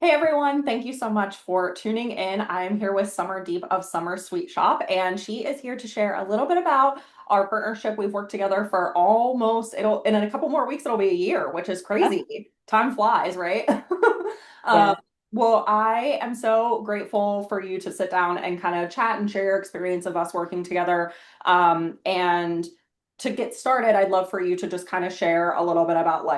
Hey everyone, thank you so much for tuning in. I'm here with Summer Deep of Summer Sweet Shop, and she is here to share a little bit about our partnership. We've worked together for almost, it'll, in a couple more weeks, it'll be a year, which is Oh, crazy. Time flies, right? Um, yeah. well, I am so grateful for you to sit down and kind of chat and share your experience of us working together. And to get started, I'd love for you to just kind of share a little bit about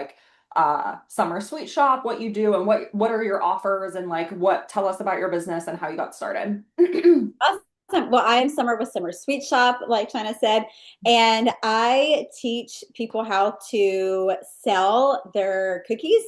Summer Sweet Shop, what you do and what are your offers and like what tell us about your business and how you got started. Awesome. Well, I am Summer with Summer Sweet Shop, like China said, and I teach people how to sell their cookies.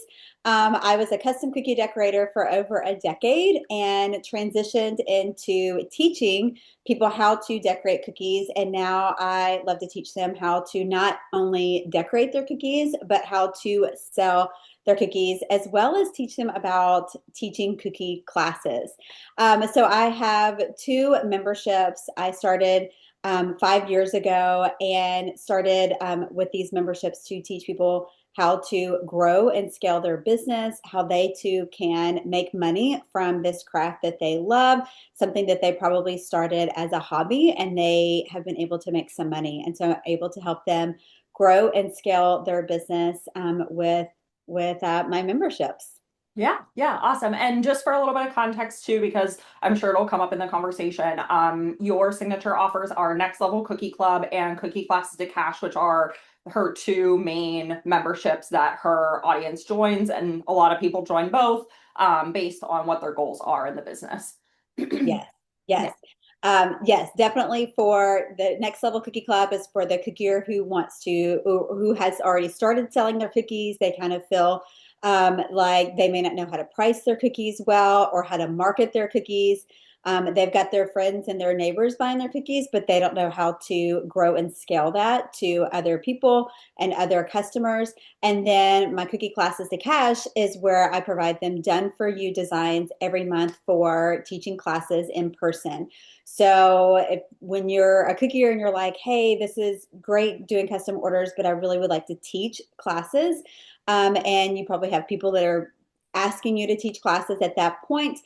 I was a custom cookie decorator for over a decade and transitioned into teaching people how to decorate cookies. And now I love to teach them how to not only decorate their cookies, but how to sell their cookies, as well as teach them about teaching cookie classes. So I have two memberships. I started 5 years ago and started with these memberships to teach people how to grow and scale their business, how they too can make money from this craft that they love, something that they probably started as a hobby and they have been able to make some money. And so I'm able to help them grow and scale their business with my memberships. Yeah, yeah, awesome. And just for a little bit of context too, because I'm sure it'll come up in the conversation, your signature offers are Next Level Cookie Club and Cookie Classes to Cash, which are her two main memberships that her audience joins, and a lot of people join both, based on what their goals are in the business. Yes, Yeah. yes. Yes, definitely for the next level cookie club is for the cookier who wants to, or who has already started selling their cookies. They kind of feel like they may not know how to price their cookies well or how to market their cookies. They've got their friends and their neighbors buying their cookies, but they don't know how to grow and scale that to other people and other customers. And then my cookie classes to cash is where I provide them done for you designs every month for teaching classes in person. So if when you're a cookier and you're like, hey, this is great doing custom orders, but I really would like to teach classes. And you probably have people that are asking you to teach classes at that point.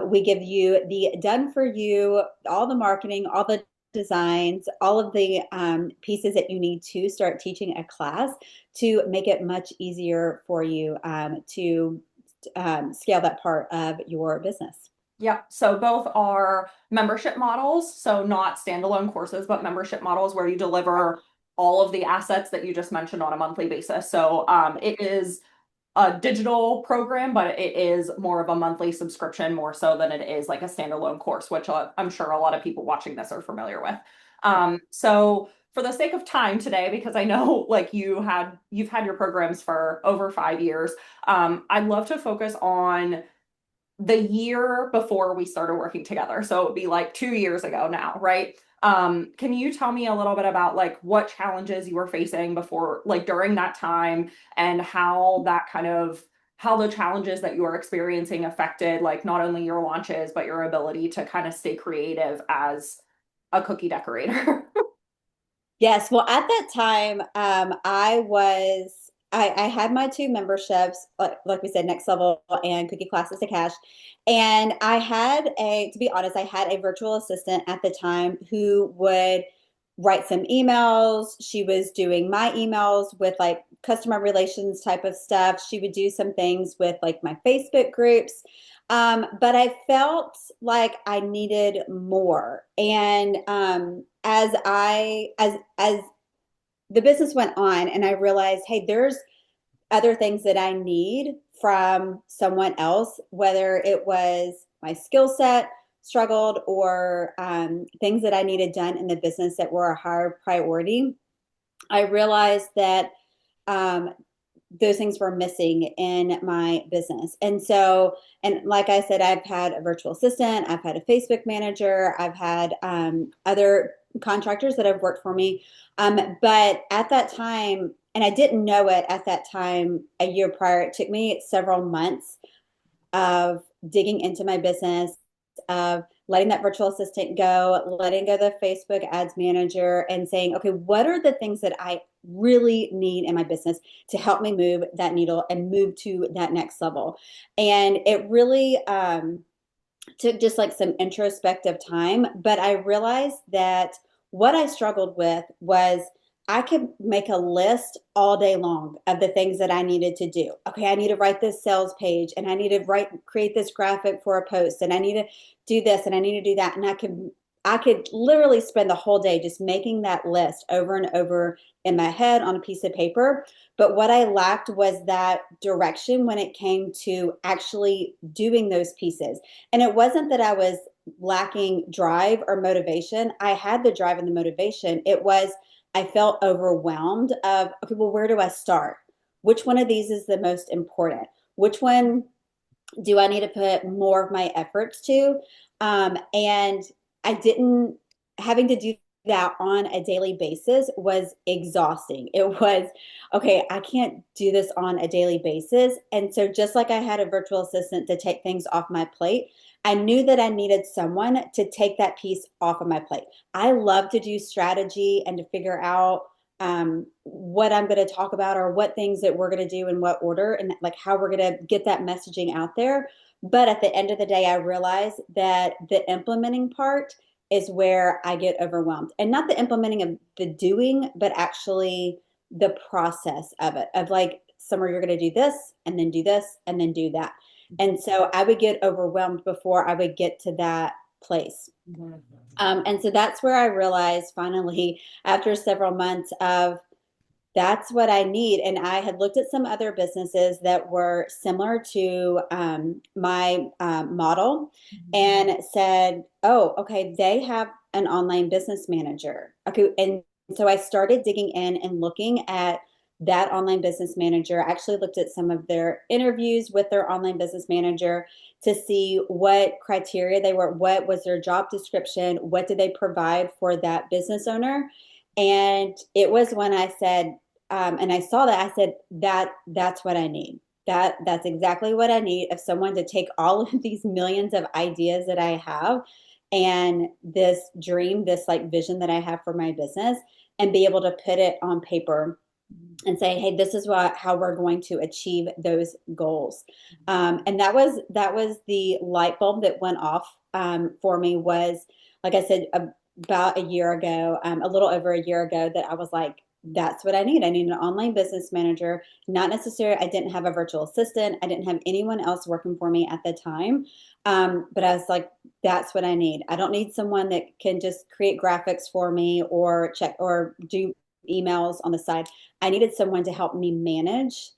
We give you the done for you, all the marketing, all the designs, all of the pieces that you need to start teaching a class to make it much easier for you to scale that part of your business. Yeah, so both are membership models, so not standalone courses, but membership models where you deliver all of the assets that you just mentioned on a monthly basis. So it is a digital program, but it is more of a monthly subscription more so than it is like a standalone course, which I'm sure a lot of people watching this are familiar with. So for the sake of time today, because I know like you've had your programs for over 5 years, I'd love to focus on the year before we started working together. So it would be like 2 years ago now, right? Can you tell me a little bit about like what challenges you were facing before, like during that time, and how that kind of how the challenges that you were experiencing affected like not only your launches, but your ability to kind of stay creative as a cookie decorator? Yes, well, at that time, I had my two memberships, like we said, Next Level and Cookie Classes to Cash, and to be honest, I had a virtual assistant at the time who would write some emails. She was doing my emails with like customer relations type of stuff. She would do some things with like my Facebook groups. But I felt like I needed more. And as the business went on and I realized, hey, there's other things that I need from someone else, whether it was my skill set struggled or things that I needed done in the business that were a higher priority. I realized that um, those things were missing in my business. And so, and like I said, I've had a virtual assistant, I've had a Facebook manager, I've had other contractors that have worked for me. But at that time, and I didn't know it at that time a year prior, it took me several months of digging into my business, of letting that virtual assistant go, letting go the Facebook ads manager, and saying, okay, what are the things that I really need in my business to help me move that needle and move to that next level. And it really took just like some introspective time, but I realized that what I struggled with was I could make a list all day long of the things that I needed to do. Okay, I need to write this sales page, and I need to create this graphic for a post, and I need to do this, and I need to do that. And I could literally spend the whole day just making that list over and over in my head on a piece of paper. But what I lacked was that direction when it came to actually doing those pieces. And it wasn't that I was lacking drive or motivation. I had the drive and the motivation. It was, I felt overwhelmed of, okay, well, where do I start? Which one of these is the most important? Which one do I need to put more of my efforts to? And I didn't, having to do that on a daily basis was exhausting. It was, okay, I can't do this on a daily basis. And so, just like I had a virtual assistant to take things off my plate, I knew that I needed someone to take that piece off of my plate. I love to do strategy and to figure out what I'm going to talk about or what things that we're going to do in what order and like how we're going to get that messaging out there. But at the end of the day, I realize that the implementing part is where I get overwhelmed, and not the implementing of the doing, but actually the process of it, of like, somewhere you're going to do this and then do this and then do that. And so I would get overwhelmed before I would get to that place. Mhm. And so that's where I realized finally, after several months of, that's what I need. And I had looked at some other businesses that were similar to my model and said, oh, okay, they have an online business manager. Okay. And so I started digging in and looking at that online business manager. I actually looked at some of their interviews with their online business manager to see what criteria they were, what was their job description, what did they provide for that business owner. And it was when I said, and I saw that, I said, that's what I need. That's exactly what I need, of someone to take all of these millions of ideas that I have and this dream, this like vision that I have for my business, and be able to put it on paper and say, hey, this is how we're going to achieve those goals. And that was the light bulb that went off for me. Was, like I said, about a year ago, a little over a year ago, that I was like, that's what I need. I need an online business manager. Not necessarily, I didn't have a virtual assistant. I didn't have anyone else working for me at the time. But I was like, that's what I need. I don't need someone that can just create graphics for me or check or do emails on the side. I needed someone to help me manage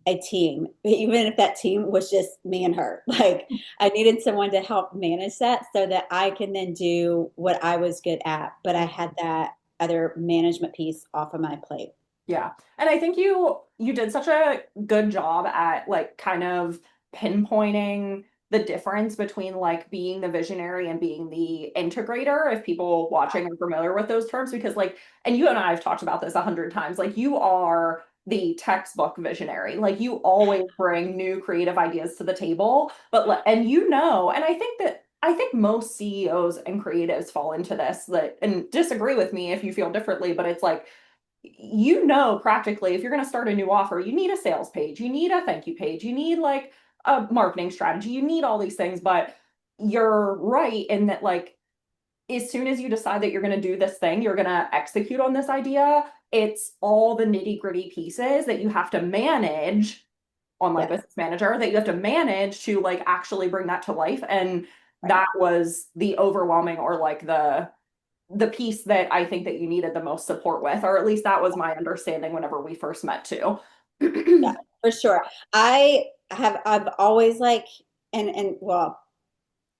a team, even if that team was just me and her. Like, I needed someone to help manage that so that I can then do what I was good at, but I had that other management piece off of my plate. Yeah. And I think you did such a good job at like kind of pinpointing the difference between like being the visionary and being the integrator, if people watching are familiar with those terms, because like, and you and I have talked about this 100 times, like you are the textbook visionary. Like you always bring new creative ideas to the table, but and and I think most CEOs and creatives fall into this, that, and disagree with me if you feel differently, but it's like, practically, if you're going to start a new offer, you need a sales page, you need a thank you page, you need like a marketing strategy, you need all these things. But you're right in that, like, as soon as you decide that you're going to do this thing, you're going to execute on this idea, it's all the nitty gritty pieces that you have to manage, online Yes. business manager, that you have to manage to like actually bring that to life. And Right. that was the overwhelming, or like the piece that I think that you needed the most support with, or at least that was my understanding whenever we first met too. Yeah, for sure. I've always like, and well,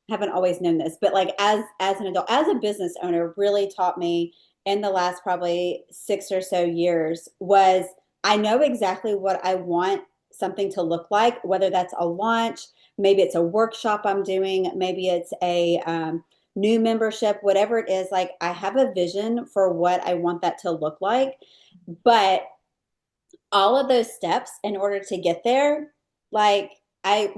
haven't always known this, but like as an adult, as a business owner, really taught me in the last probably 6 or so years was, I know exactly what I want something to look like, whether that's a launch, maybe it's a workshop I'm doing, maybe it's a new membership, whatever it is. Like, I have a vision for what I want that to look like, but all of those steps in order to get there, like, I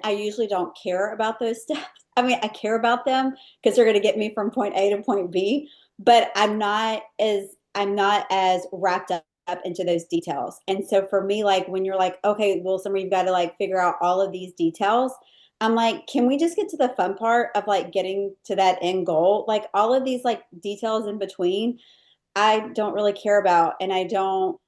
usually don't care about those steps. I mean, I care about them because they're going to get me from point A to point B, but I'm not as wrapped up up into those details. And so for me, like when you're like, okay, well, Summer, you've got to like figure out all of these details. I'm like, can we just get to the fun part of like getting to that end goal? Like all of these like details in between, I don't really care about, and I don't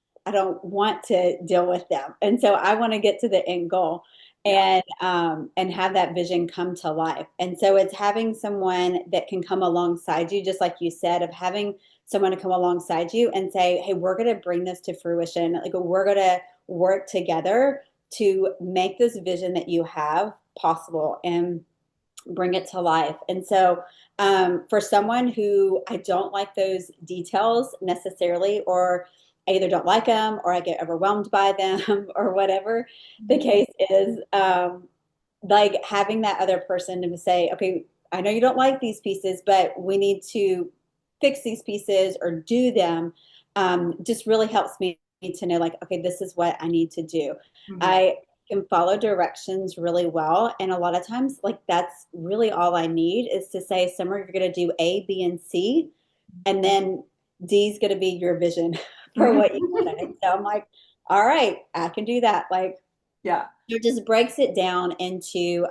want to deal with them. And so I want to get to the end goal Yeah. and have that vision come to life. And so it's having someone that can come alongside you, just like you said, of having someone to come alongside you and say, hey, we're going to bring this to fruition. Like we're going to work together to make this vision that you have possible and bring it to life. And so, for someone who I don't like those details necessarily, or I either don't like them or I get overwhelmed by them or whatever the Mhm. case is, like having that other person to say, okay, I know you don't like these pieces, but we need to fix these pieces or do them, just really helps me to know, like, okay, this is what I need to do. Mhm. I can follow directions really well. And a lot of times, like, that's really all I need is to say, Summer, you're going to do A, B, and C. And then D is going to be your vision for what you want. And so I'm like, all right, I can do that. Like, Yeah. it just breaks it down into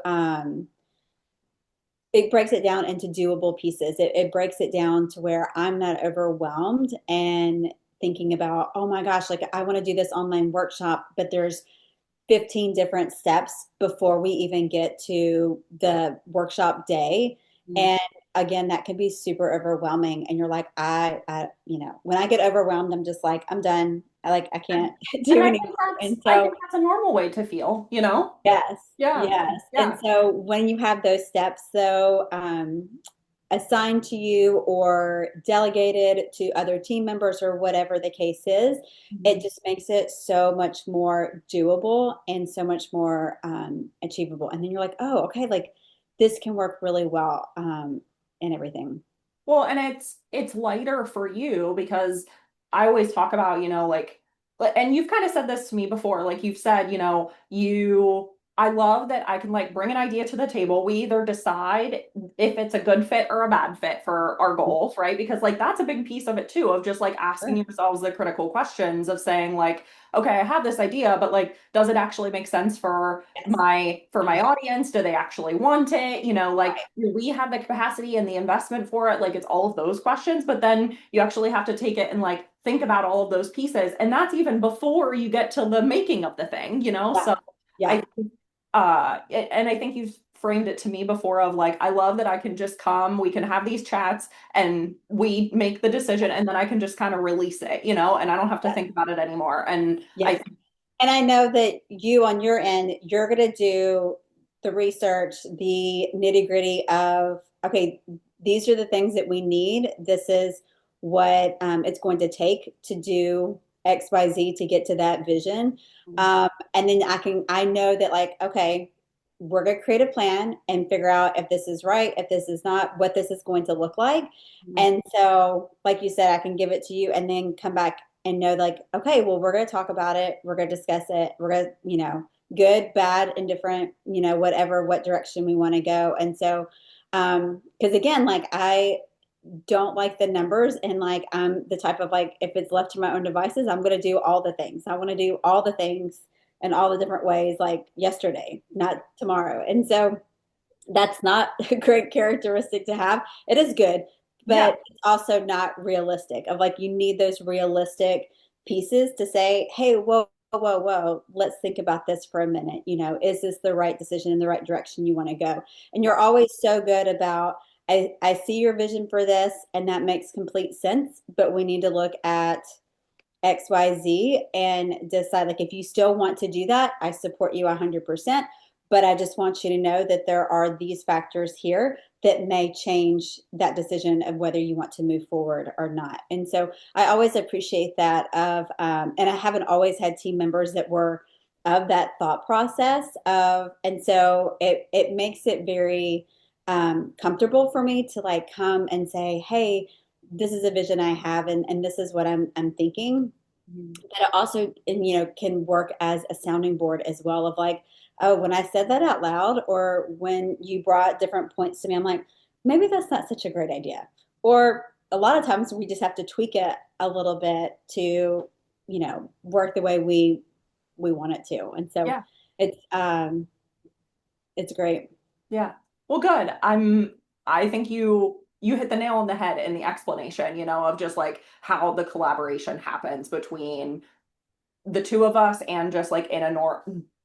doable pieces. It breaks it down to where I'm not overwhelmed and thinking about, oh my gosh, like I want to do this online workshop, but there's 15 different steps before we even get to the workshop day. Mhm. And again, that can be super overwhelming. And you're like, when I get overwhelmed, I'm just like, I'm done. I can't And do anymore. And I so think that's a normal way to feel, you know? yes, Yeah. yes. And Yeah. so when you have those steps, though, assigned to you or delegated to other team members or whatever the case is, it Mhm. just makes it so much more doable and so much more achievable. And then you're like, oh, okay, like this can work really well and everything. Well, and it's lighter for you because I always talk about, like, and you've kind of said this to me before, like you've said, I love that I can like bring an idea to the table. We either decide if it's a good fit or a bad fit for our goals, right? Because like that's a big piece of it too, of just like asking Sure. yourselves the critical questions of saying like, okay, I have this idea, but like, does it actually make sense for Yes. my audience? Do they actually want it? Like Right. do we have the capacity and the investment for it? Like it's all of those questions, but then you actually have to take it and like think about all of those pieces. And that's even before you get to the making of the thing. Yeah. So Yeah. I and I think you've framed it to me before of like I love that I can just come, we can have these chats and we make the decision and then I can just kind of release it, and I don't have to Yes. think about it anymore. And I Yes. And I know that you on your end, you're going to do the research, the nitty gritty of, okay, these are the things that we need. This is what it's going to take to do XYZ to get to that vision. And then I know that like, okay, we're going to create a plan and figure out if this is right, if this is not, what this is going to look like. And so, like you said, I can give it to you and then come back and know like, okay, well, we're going to talk about it. We're going to discuss it. We're going to, good, bad, indifferent, whatever, what direction we want to go. And so, because again, like I don't like the numbers and like I'm the type of like, if it's left to my own devices, I'm going to do all the things. I want to do all the things in all the different ways, like yesterday, not tomorrow. And so, that's not a great characteristic to have. It is good, yeah. but it's also not realistic. Of like you need those realistic pieces to say, hey, whoa, whoa, whoa, let's think about this for a minute. Is this the right decision in the right direction you want to go? And you're always so good about I see your vision for this and that makes complete sense, but we need to look at XYZ and decide like if you still want to do that, I support you 100%. But I just want you to know that there are these factors here that may change that decision of whether you want to move forward or not. And so I always appreciate that and I haven't always had team members that were of that thought process and so it makes it very comfortable for me to like come and say, hey, this is a vision I have and this is what I'm thinking. Mhm. But it also can work as a sounding board as well of like, oh, when I said that out loud or when you brought different points to me, I'm like, maybe that's not such a great idea. Or a lot of times we just have to tweak it a little bit to work the way we want it to. And so Yeah. it's it's great. Yeah. Well, good. I think you hit the nail on the head in the explanation, of just like how the collaboration happens between the two of us and just like in a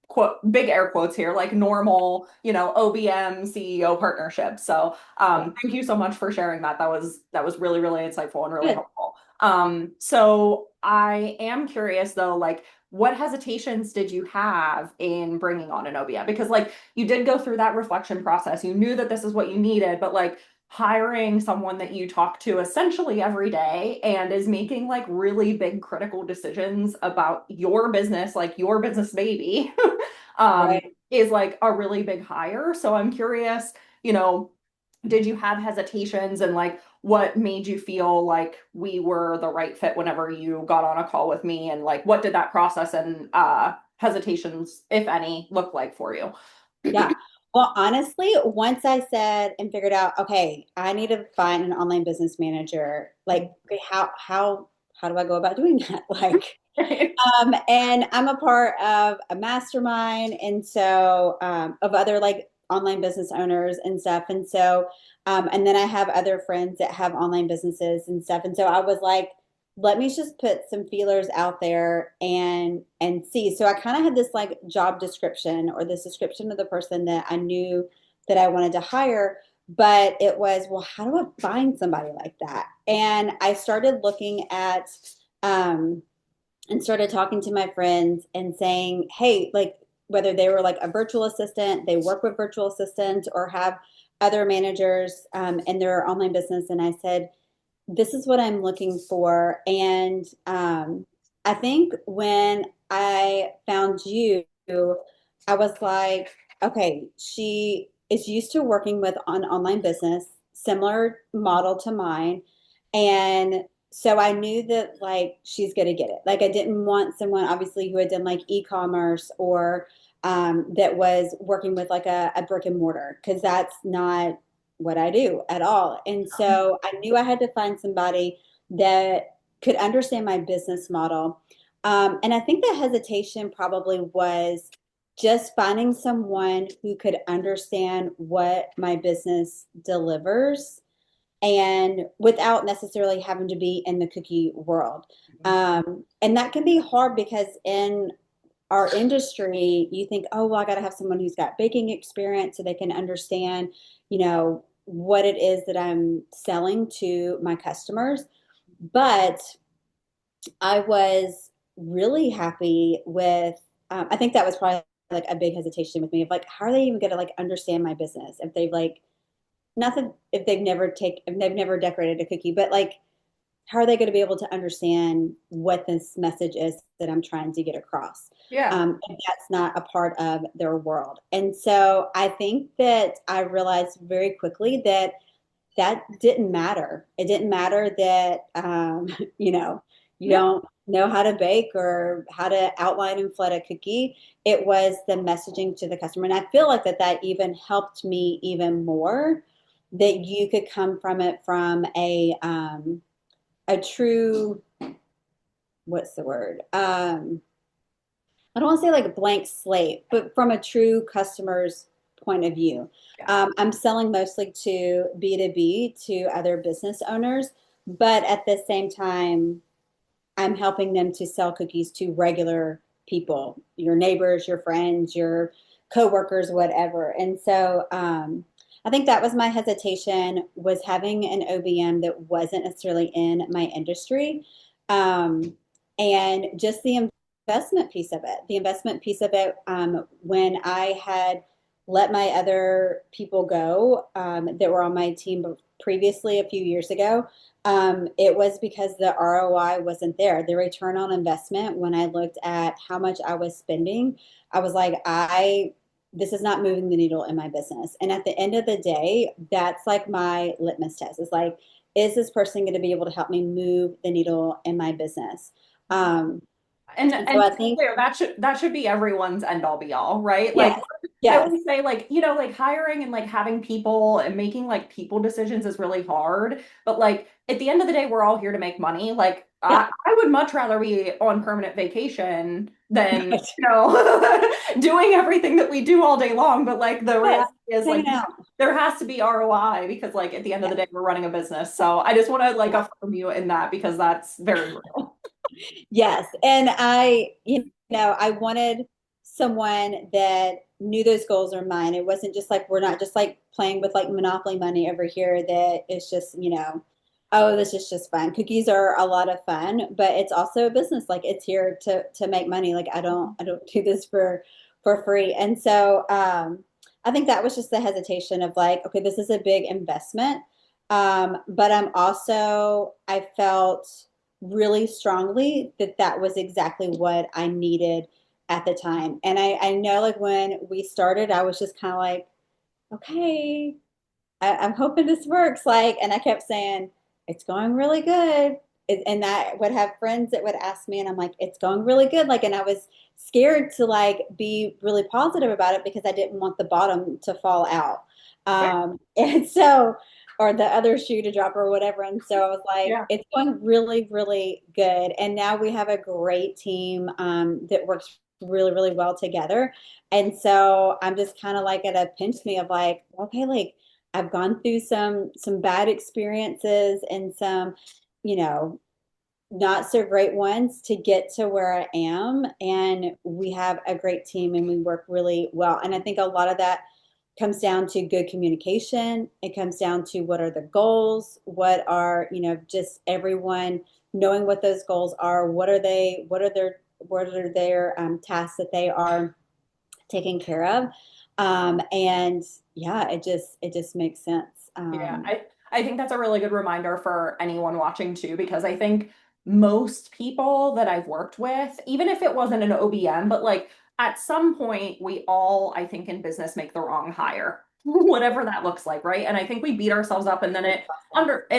quote big air quotes here, like normal, OBM CEO partnership. So Yeah. thank you so much for sharing that. That was really, really insightful and really Good. helpful. So I am curious though, like what hesitations did you have in bringing on an OBM? Because like you did go through that reflection process. You knew that this is what you needed, but like hiring someone that you talk to essentially every day and is making like really big critical decisions about your business, like your business baby, um, Right. is like a really big hire. So I'm curious, you know, did you have hesitations and like what made you feel like we were the right fit whenever you got on a call with me and like what did that process and hesitations, if any, look like for you? Yeah. Well, honestly, once I said and figured out, okay, I need to find an online business manager, like, okay, how do I go about doing that? Like, and I'm a part of a mastermind, and so of other like online business owners and stuff. And so, and then I have other friends that have online businesses and stuff. And so I was like, let me just put some feelers out there and see. So I kind of had this like job description or this description of the person that I knew that I wanted to hire. But it was, well, how do I find somebody like that? And I started looking at um, and started talking to my friends and saying, hey, like whether they were like a virtual assistant, they work with virtual assistants or have other managers in their online business. And I said, this is what I'm looking for. And I think when I found you, I was like, okay, she is used to working with an online business, similar model to mine. And so I knew that like she's gonna get it. Like I didn't want someone obviously who had done like e-commerce or that was working with like a brick and mortar because that's not what I do at all. And so I knew I had to find somebody that could understand my business model. And I think the hesitation probably was just finding someone who could understand what my business delivers and without necessarily having to be in the cookie world. And that can be hard because in our industry, you think, oh, well, I got to have someone who's got baking experience so they can understand, what it is that I'm selling to my customers. But I was really happy with, I think that was probably like a big hesitation with me of like, how are they even going to like understand my business if they've like, nothing, if they've never decorated a cookie, but like, how are they going to be able to understand what this message is that I'm trying to get across? Yeah. If that's not a part of their world. And so I think that I realized very quickly that that didn't matter. It didn't matter that, you Yeah. don't know how to bake or how to outline and flood a cookie. It was the messaging to the customer. And I feel like that even helped me even more that you could come from it from a true, what's the word? I don't want to say like a blank slate, but from a true customer's point of view. Yeah. I'm selling mostly to B2B, to other business owners, but at the same time, I'm helping them to sell cookies to regular people, your neighbors, your friends, your coworkers, whatever. And so I think that was my hesitation was having an OBM that wasn't necessarily in my industry. Um, and just the investment piece of it, the investment piece of it, when I had let my other people go that were on my team previously a few years ago, it was because the ROI wasn't there. The return on investment, when I looked at how much I was spending, I was like, this is not moving the needle in my business. And at the end of the day, that's like my litmus test. It's like, is this person going to be able to help me move the needle in my business? Um, And so and I to be think, clear, that should be everyone's end all be all, right? Like yes, I yes, always say, like, like hiring and like having people and making like people decisions is really hard. But like at the end of the day, we're all here to make money. Like yeah, I would much rather be on permanent vacation than, doing everything that we do all day long. But like the yes, reality is like hanging out. there has to be ROI because like at the end of Yeah, the day, we're running a business. So I just want to like yeah. affirm you in that because that's very real. Yes. And I wanted someone that knew those goals are mine. It wasn't just like we're not just like playing with like monopoly money over here that it's just, oh, this is just fun. Cookies are a lot of fun, but it's also a business. Like it's here to make money. Like I don't do this for free. And so I think that was just the hesitation of like, okay, this is a big investment. But I felt really strongly that that was exactly what I needed at the time. And I know like when we started, I was just kind of like, okay, I'm hoping this works. Like, and I kept saying, it's going really good. And I would have friends that would ask me, and I'm like, it's going really good. Like, and I was scared to like be really positive about it because I didn't want the bottom to fall out. And so, or the other shoe to drop or whatever. And so I was like, Yeah. it's going really, really good. And now we have a great team that works really, really well together. And so I'm just kind of like at a pinch me of like, okay, like I've gone through some bad experiences and some, you know, not so great ones to get to where I am. And we have a great team and we work really well. And I think a lot of that comes down to good communication. It comes down to what are the goals, what are, just everyone knowing what those goals are, what are their tasks that they are taken care of. And yeah, it just makes sense. Yeah, I think that's a really good reminder for anyone watching too, because I think most people that I've worked with, even if it wasn't an OBM, but like at some point we all, I think in business make the wrong hire, whatever that looks like, right? And I think we beat ourselves up and then it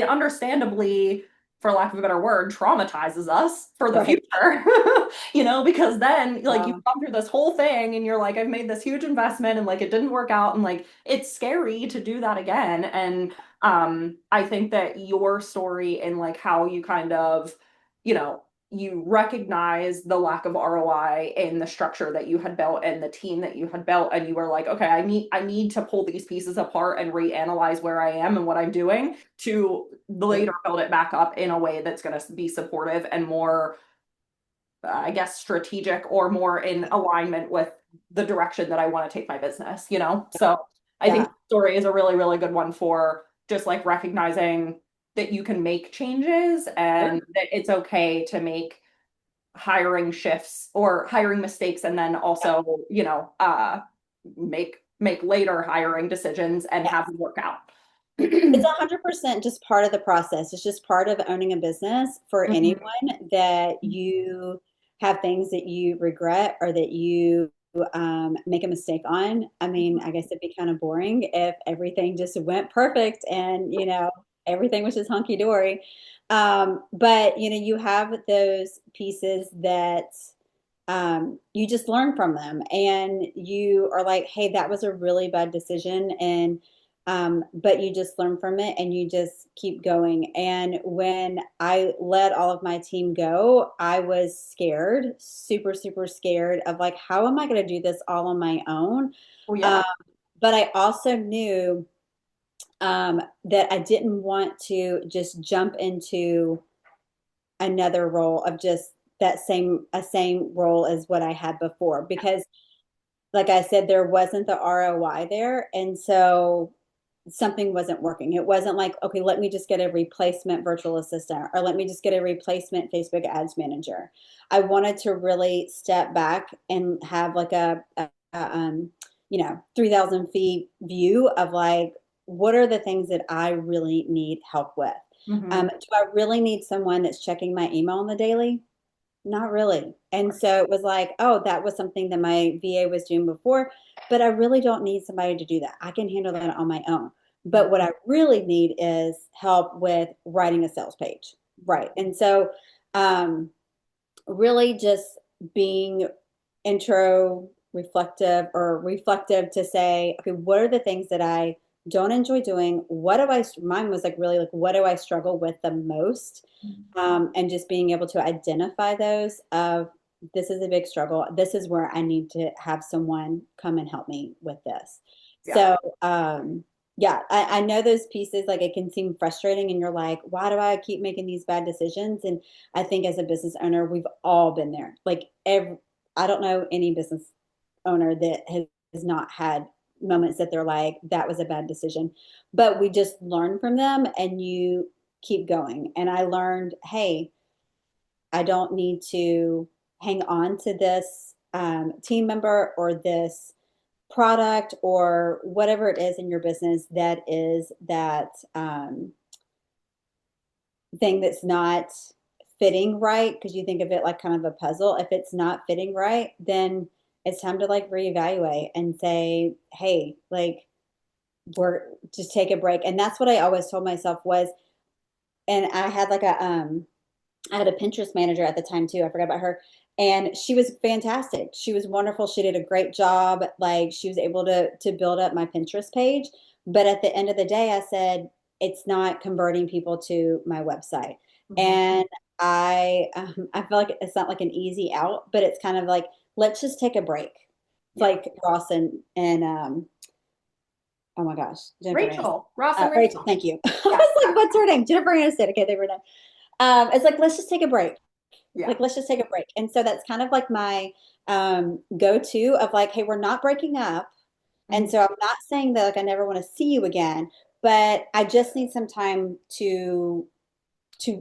understandably, for lack of a better word, traumatizes us for the Right. future. Because then like you've Um, gone through this whole thing and you're like, I've made this huge investment and like it didn't work out and like it's scary to do that again. And I think that your story and like how you kind of, you recognize the lack of ROI in the structure that you had built and the team that you had built, and you were like, okay, I need to pull these pieces apart and reanalyze where I am and what I'm doing to later build it back up in a way that's going to be supportive and more I guess, strategic or more in alignment with the direction that I want to take my business? So I think yeah, the story is a really, really good one for just like recognizing that you can make changes sure. and that it's okay to make hiring shifts or hiring mistakes and then also, make later hiring decisions and Yeah. have them work out. It's 100% just part of the process. It's just part of owning a business for Mhm. anyone that you have things that you regret or that you make a mistake on. I mean, I guess it'd be kind of boring if everything just went perfect and, everything was just hunky dory. But, you have those pieces that you just learn from them and you are like, hey, that was a really bad decision. And but you just learn from it and you just keep going. And when I let all of my team go, I was scared, super, super scared of like, how am I going to do this all on my own? Oh Um, yeah. but I also knew that I didn't want to just jump into another role of just same role as what I had before because like I said, there wasn't the ROI there. And so something wasn't working. It wasn't like, okay, let me just get a replacement virtual assistant or let me just get a replacement Facebook ads manager. I wanted to really step back and have like a 3,000 feet view of like, what are the things that I really need help with? Mhm. Do I really need someone that's checking my email on the daily? Not really. And so it was like, oh, that was something that my VA was doing before, but I really don't need somebody to do that. I can handle that on my own. But what I really need is help with writing a sales page. Right. And so really just being intro reflective or reflective to say, okay, what are the things that I don't enjoy doing? What do I, mine was like really like, what do I struggle with the most? And just being able to identify those of this is a big struggle. This is where I need to have someone come and help me with this. Yeah. So, yeah, I know those pieces, like it can seem frustrating and you're like, why do I keep making these bad decisions? And I think as a business owner, we've all been there. Like I don't know any business owner that has not had moments that they're like, that was a bad decision. But we just learn from them and you keep going. And I learned, hey, I don't need to hang on to this team member or this product or whatever it is in your business that is that thing that's not fitting right because you think of it like kind of a puzzle. If it's not fitting right, then it's time to like reevaluate and say, hey, like we're just take a break. And that's what I always told myself was, and I had like I had a Pinterest manager at the time too. I forgot about her. And she was fantastic. She was wonderful. She did a great job. Like she was able to build up my Pinterest page. But at the end of the day, I said, it's not converting people to my website. Mhm. And I feel like it's not like an easy out, but it's kind of like, let's just take a break. It's Yeah. like Ross and oh my gosh, Jennifer Aniston. Rachel, Ross and Rachel, Rachel. thank you. I Yeah. was like, what's her name? Jennifer Aniston. Okay, they were done. It's like, let's just take a break. Yeah. Like, let's just take a break. And so that's kind of like my go-to of like, hey, we're not breaking up. And Mhm. so I'm not saying that like I never want to see you again, but I just need some time to Yeah.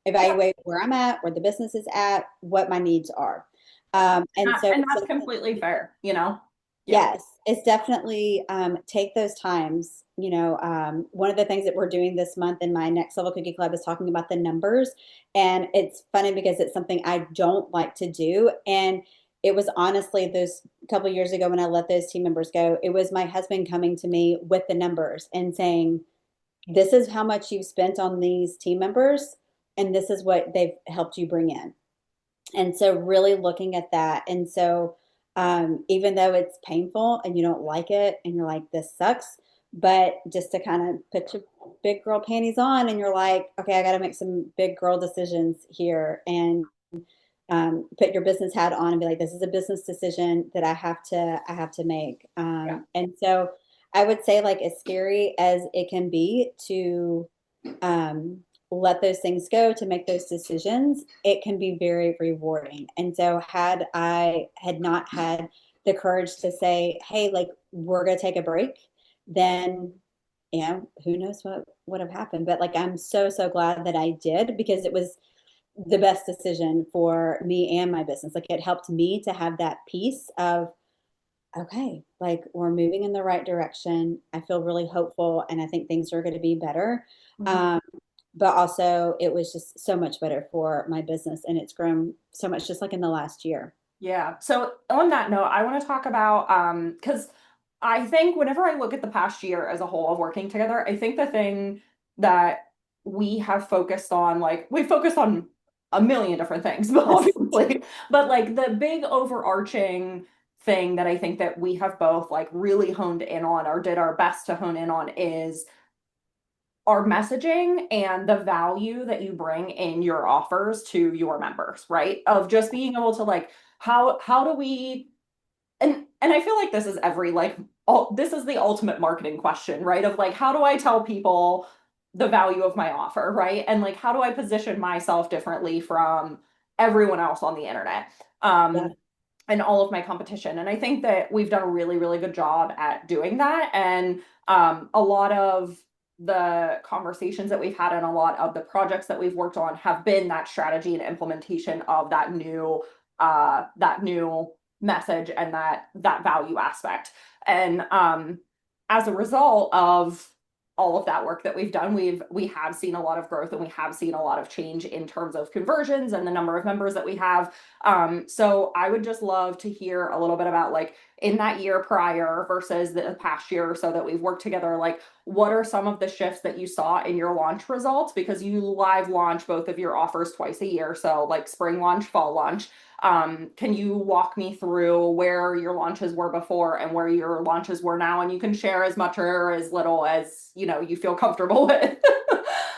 evaluate where I'm at, where the business is at, what my needs are. And so And it's that's completely fair, you know? Yeah. yes, it's definitely take those times. One of the things that we're doing this month in my next level cookie club is talking about the numbers. And it's funny because it's something I don't like to do. And it was honestly those couple years ago when I let those team members go, it was my husband coming to me with the numbers and saying, this is how much you've spent on these team members, and this is what they've helped you bring in. And so really looking at that. And so even though it's painful and you don't like it and you're like, this sucks, but just to kind of put your big girl panties on and you're like, okay, I got to make some big girl decisions here and put your business hat on and be like, this is a business decision that I have to make. Yeah. And so I would say like as scary as it can be to um, let those things go, to make those decisions, it can be very rewarding. And so had I had not had the courage to say, hey, like we're gonna take a break, then who knows what would have happened. But like I'm so glad that I did because it was the best decision for me and my business. Like it helped me to have that piece of okay, like we're moving in the right direction. I feel really hopeful and I think things are going to be better. Mhm. Um, but also, it was just so much better for my business and it's grown so much just like in the last year. Yeah. So on that note, I want to talk about because I think whenever I look at the past year as a whole of working together, I think the thing that we have focused on, like we focused on a million different things, but Yes. obviously, but like the big overarching thing that I think that we have both like really honed in on or did our best to hone in on is our messaging and the value that you bring in your offers to your members, right? Of just being able to like how do we and I feel like this is every like all this is the ultimate marketing question, right? Of like how do I tell people the value of my offer, right? And like how do I position myself differently from everyone else on the internet? Yeah. And all of my competition. And I think that we've done a really, really good job at doing that. And a lot of the conversations that we've had and a lot of the projects that we've worked on have been that strategy and implementation of that new message and that value aspect. And as a result of all of that work that we've done, we have seen a lot of growth and we have seen a lot of change in terms of conversions and the number of members that we have. So I would just love to hear a little bit about like in that year prior versus the past year or so that we've worked together, like what are some of the shifts that you saw in your launch results? Because you live launch both of your offers twice a year. So like spring launch, fall launch. Can you walk me through where your launches were before and where your launches were now? And you can share as much or as little as, you feel comfortable with.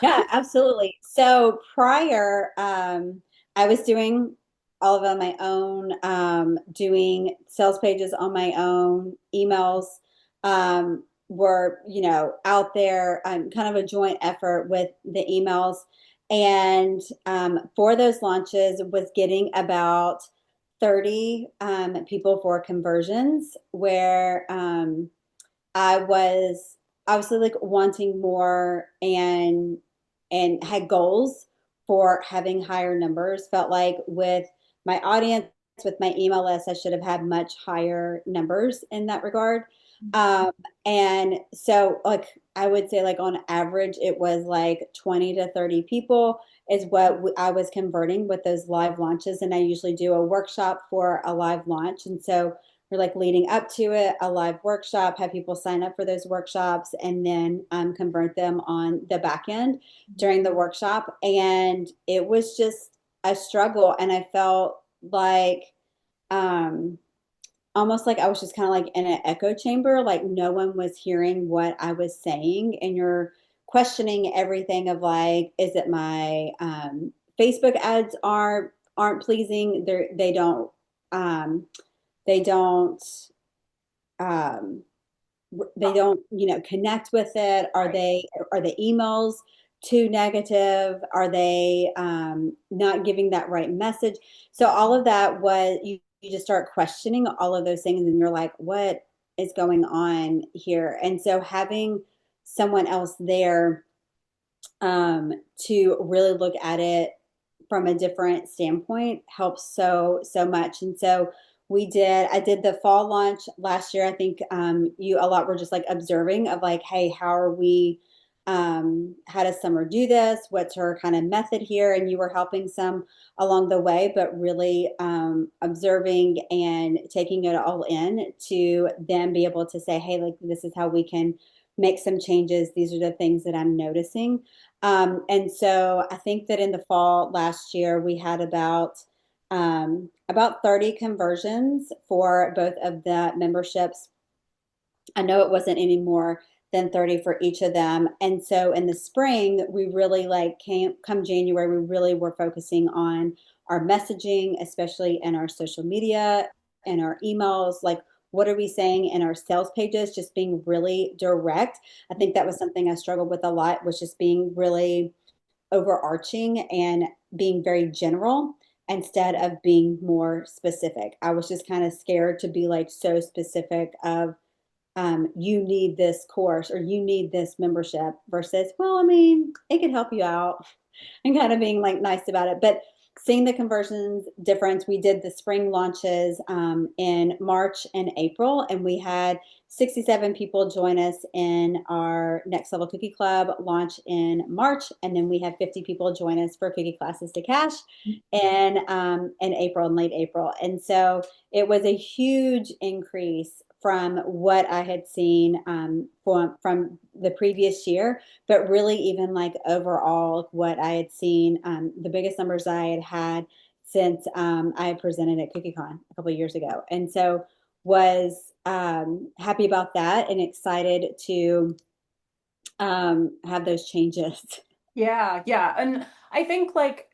Yeah, absolutely. So prior, I was doing all of it on my own, doing sales pages on my own, emails were, out there, kind of a joint effort with the emails. And for those launches was getting about 30 people for conversions where I was obviously like wanting more and had goals for having higher numbers. Felt like with my audience, with my email list, I should have had much higher numbers in that regard. Um, and so like I would say like on average it was like 20 to 30 people is what I was converting with those live launches. And I usually do a workshop for a live launch. And so we're like leading up to it, a live workshop, have people sign up for those workshops, and then convert them on the back end during the workshop. And it was just a struggle. And I felt like um, almost like I was just kind of like in an echo chamber, like no one was hearing what I was saying. And you're questioning everything of like, is it my Facebook ads aren't pleasing? They don't. They don't um, they don't connect with it. Are Right. the emails too negative? Are they not giving that right message? So all of that was you just start questioning all of those things and you're like, what is going on here? And so having someone else there to really look at it from a different standpoint helps so much. And so I did the fall launch last year. I think you a lot were just like observing of like, hey, how are we how does Summer do this? What's her kind of method here? And you were helping some along the way, but really observing and taking it all in to then be able to say, hey, like this is how we can make some changes. These are the things that I'm noticing. And so I think that in the fall last year, we had about 30 conversions for both of the memberships. I know it wasn't any more than 30 for each of them. And so in the spring, we really like come January, we really were focusing on our messaging, especially in our social media and our emails. Like, what are we saying in our sales pages? Just being really direct. I think that was something I struggled with a lot, was just being really overarching and being very general instead of being more specific. I was just kind of scared to be like so specific of you need this course or you need this membership versus, well, I mean, it could help you out and kind of being like nice about it. But seeing the conversions difference, we did the spring launches in March and April, and we had 67 people join us in our Next Level Cookie Club launch in March, and then we had 50 people join us for Cookie Classes to Cash in April, in late April. And so it was a huge increase from what I had seen from the previous year, but really even like overall what I had seen, the biggest numbers I had had since I had presented at CookieCon a couple of years ago. And so was happy about that and excited to have those changes. Yeah, yeah. And I think like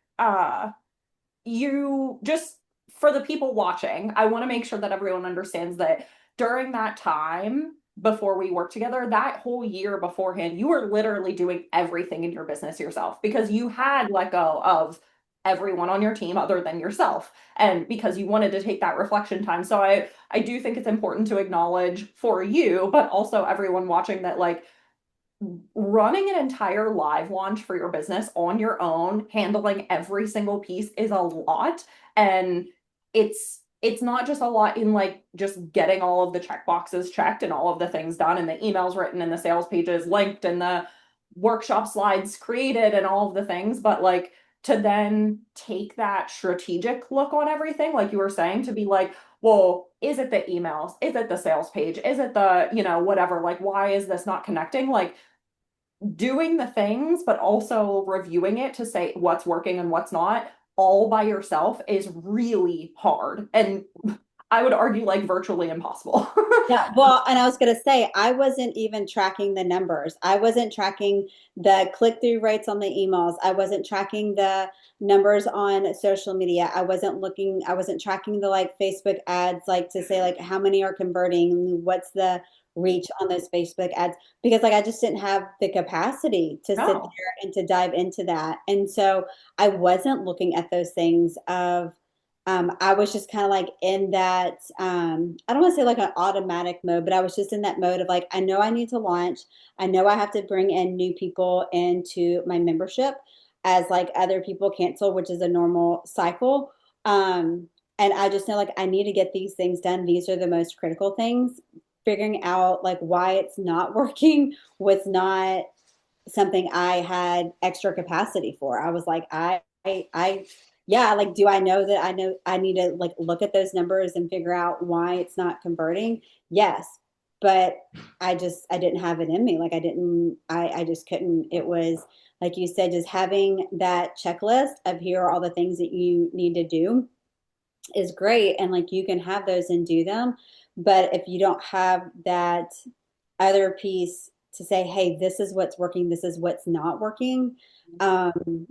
you just for the people watching, I want to make sure that everyone understands that during that time before we worked together, that whole year beforehand, you were literally doing everything in your business yourself because you had let go of everyone on your team other than yourself and because you wanted to take that reflection time. So I do think it's important to acknowledge for you, but also everyone watching that like running an entire live launch for your business on your own, handling every single piece is a lot. And it's not just a lot in like just getting all of the check boxes checked and all of the things done and the emails written and the sales pages linked and the workshop slides created and all of the things, but like to then take that strategic look on everything, like you were saying, to be like, well, is it the emails? Is it the sales page? Is it the, whatever? Like, why is this not connecting? Like, doing the things, but also reviewing it to say what's working and what's not all by yourself is really hard. And I would argue like virtually impossible. Yeah, well, and I was going to say, I wasn't even tracking the numbers. I wasn't tracking the click-through rates on the emails. I wasn't tracking the numbers on social media. I wasn't tracking the like Facebook ads, like to say like how many are converting, what's the reach on those Facebook ads, because like I just didn't have the capacity to sit No. there and to dive into that. And so I wasn't looking at those things of I was just kind of like in that, I don't want to say like an automatic mode, but I was just in that mode of like, I know I need to launch. I know I have to bring in new people into my membership as like other people cancel, which is a normal cycle. And I just know like I need to get these things done. These are the most critical things. Figuring out like why it's not working was not something I had extra capacity for. I was like, yeah, like, do I know that I know I need to like look at those numbers and figure out why it's not converting? Yes. But I didn't have it in me. Like I just couldn't. It was like you said, just having that checklist of here are all the things that you need to do is great. And like you can have those and do them. But if you don't have that other piece to say, hey, this is what's working, this is what's not working, um,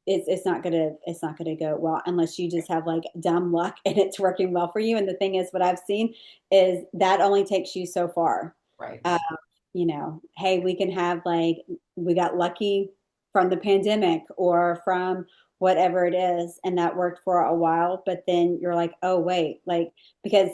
it's not gonna go well unless you just have like dumb luck and it's working well for you. And the thing is, what I've seen is that only takes you so far. Right. Uh, hey, we can have like we got lucky from the pandemic or from whatever it is, and that worked for a while, but then you're like, oh wait, like because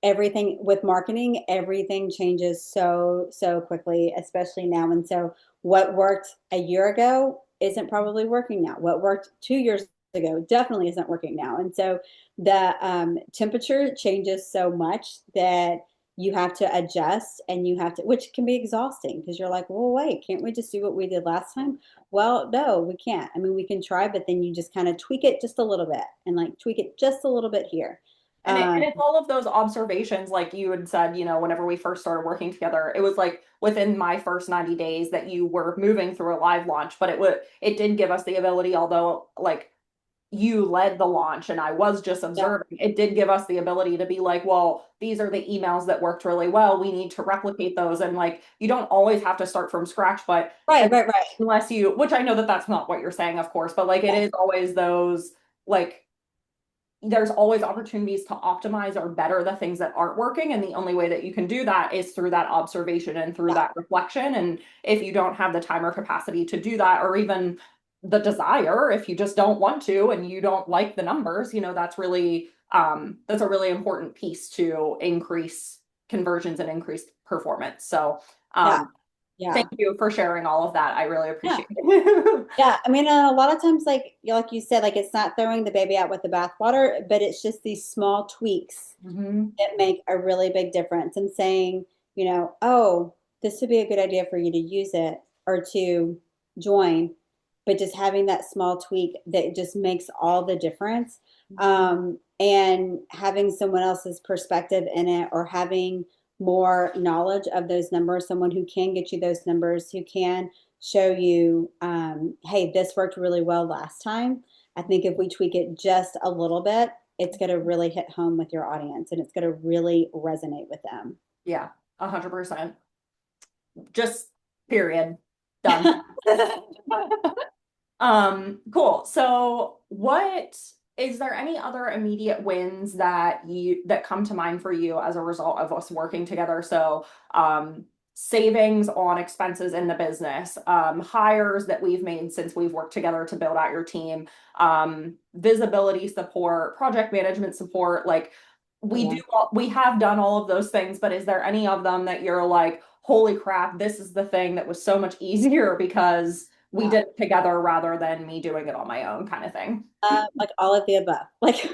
everything with marketing, everything changes so quickly, especially now. And so what worked a year ago isn't probably working now. What worked 2 years ago definitely isn't working now. And so the temperature changes so much that you have to adjust and you have to, which can be exhausting because you're like, well, wait, can't we just do what we did last time? Well, no, we can't. I mean, we can try, but then you just kind of tweak it just a little bit and like tweak it just a little bit here. And Um, it's all of those observations, like you had said, whenever we first started working together, it was like within my first 90 days that you were moving through a live launch, but it did give us the ability, although like you led the launch and I was just yeah, observing, it did give us the ability to be like, well, these are the emails that worked really well. We need to replicate those. And like, you don't always have to start from scratch, but right. unless you, which I know that that's not what you're saying, of course, but like it Yeah, is always those, like, there's always opportunities to optimize or better the things that aren't working. And the only way that you can do that is through that observation and through yeah, that reflection. And if you don't have the time or capacity to do that, or even the desire, if you just don't want to and you don't like the numbers, that's a really important piece to increase conversions and increase performance. So yeah, thank yeah. you for sharing all of that. I really Yeah. appreciate it. Yeah, I mean, a lot of times, like you said, like it's not throwing the baby out with the bathwater, but it's just these small tweaks Mhm. that make a really big difference. And saying, oh, this would be a good idea for you to use it or to join, but just having that small tweak that just makes all the difference. And having someone else's perspective in it or having more knowledge of those numbers, someone who can get you those numbers, who can show you, hey, this worked really well last time. I think if we tweak it just a little bit, it's going to really hit home with your audience and it's going to really resonate with them. Yeah, 100%. Just period. Done. Cool. So what is there any other immediate wins that come to mind for you as a result of us working together? So savings on expenses in the business, hires that we've made since we've worked together to build out your team, visibility support, project management support, like Yeah. we have done all of those things, but is there any of them that you're like, holy crap, this is the thing that was so much easier because we Yeah. did it together rather than me doing it on my own kind of thing? Like all of the above. Like,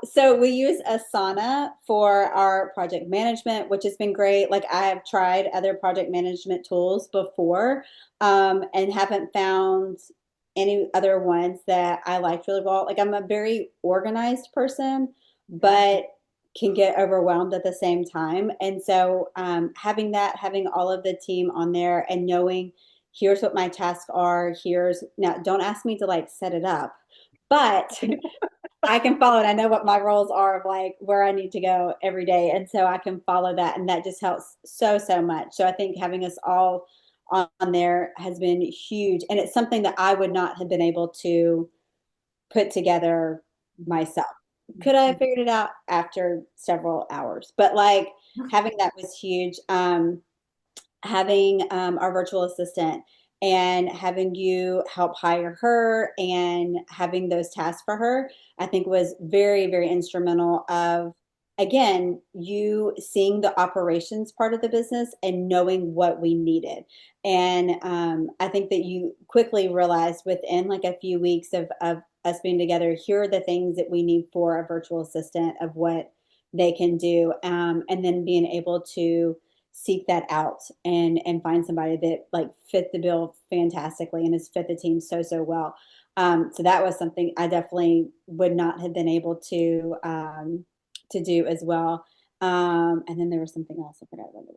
so we use Asana for our project management, which has been great. Like I have tried other project management tools before, and haven't found any other ones that I liked really well. Like I'm a very organized person, but can get overwhelmed at the same time. And so having all of the team on there and knowing here's what my tasks are, here's now don't ask me to like set it up. but I can follow it. I know what my roles are of like where I need to go every day. And so I can follow that. And that just helps so, so much. So I think having us all on there has been huge. And it's something that I would not have been able to put together myself. Could I have figured it out after several hours? But like having that was huge. Having our virtual assistant and having you help hire her and having those tasks for her, I think was very, very instrumental of, again, you seeing the operations part of the business and knowing what we needed. And I think that you quickly realized within like a few weeks of us being together, here are the things that we need for a virtual assistant of what they can do. And then being able to seek that out and find somebody that like fit the bill fantastically and has fit the team so so well. So that was something I definitely would not have been able to do as well. And then there was something else I forgot what it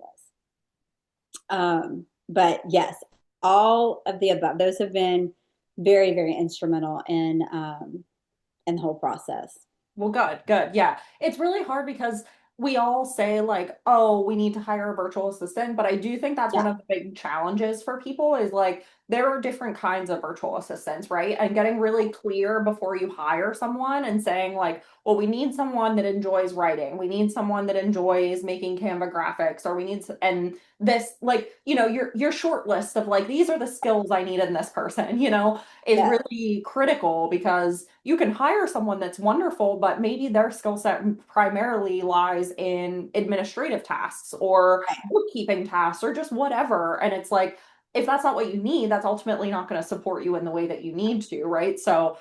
was. But yes, all of the above. Those have been very very instrumental in the whole process. Well, good, good. Yeah. It's really hard because we all say, like, oh, we need to hire a virtual assistant. But I do think that's one Yeah, of the big challenges for people is like there are different kinds of virtual assistants, right? And getting really clear before you hire someone and saying, like, well, we need someone that enjoys writing. We need someone that enjoys making Canva graphics, or we need, and this, like, your short list of like, these are the skills I need in this person, is yeah, really critical because you can hire someone that's wonderful, but maybe their skill set primarily lies in administrative tasks or bookkeeping tasks or just whatever. And it's like, if that's not what you need, that's ultimately not going to support you in the way that you need to, right? So,